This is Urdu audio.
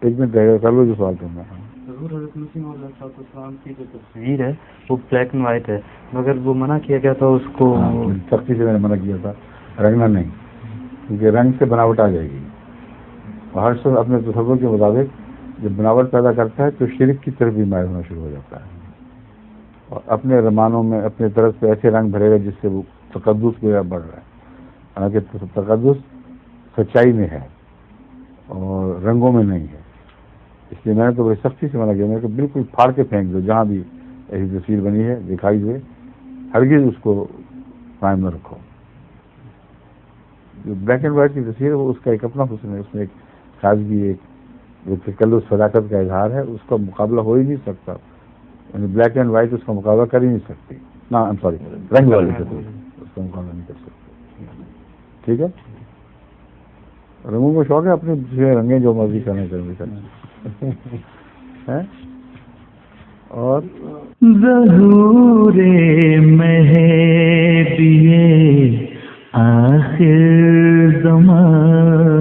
ایک منٹ رہے گا، کر لو جو سوال کرنا ہے. حضور حضرت مسیح موعود علیہ السلام کی جو تصویر ہے وہ بلیک اینڈ وائٹ ہے، مگر وہ منع کیا گیا تھا اس کو. سختی سے میں نے منع کیا تھا رنگنا نہیں، کیونکہ رنگ سے بناوٹ آ جائے گی. اور ہر شخص اپنے تصور کے مطابق جب بناوٹ پیدا کرتا ہے تو شرک کی طرف بھی مائل ہونا شروع ہو جاتا ہے، اور اپنے رمانوں میں اپنے طرف سے ایسے رنگ بھرے گا جس سے وہ تقدس کو بڑھ رہا ہے. حالانکہ تقدس سچائی میں ہے اور رنگوں میں نہیں ہے. اس لیے میں نے تو بڑی سختی سے منع کیا، میں نے کہا بالکل پھاڑ کے پھینک دو، جہاں بھی ایسی تصویر بنی ہے دکھائی دے ہرگز اس کو قائم نہ رکھو. جو بلیک اینڈ وائٹ کی تصویر ہے وہ اس کا ایک اپنا حسن ہے، اس میں ایک تازگی، ایک تکلف، صداقت کا اظہار ہے، اس کا مقابلہ ہو ہی نہیں سکتا. یعنی بلیک اینڈ وائٹ اس کا مقابلہ کر ہی نہیں سکتی. سوری، رنگ والی تصویر اس کا مقابلہ نہیں کر سکتے. ٹھیک ہے، رنگوں کو شوق ہے، اپنے رنگیں جو مرضی کرنا اور ظہور مہدی آخر زمان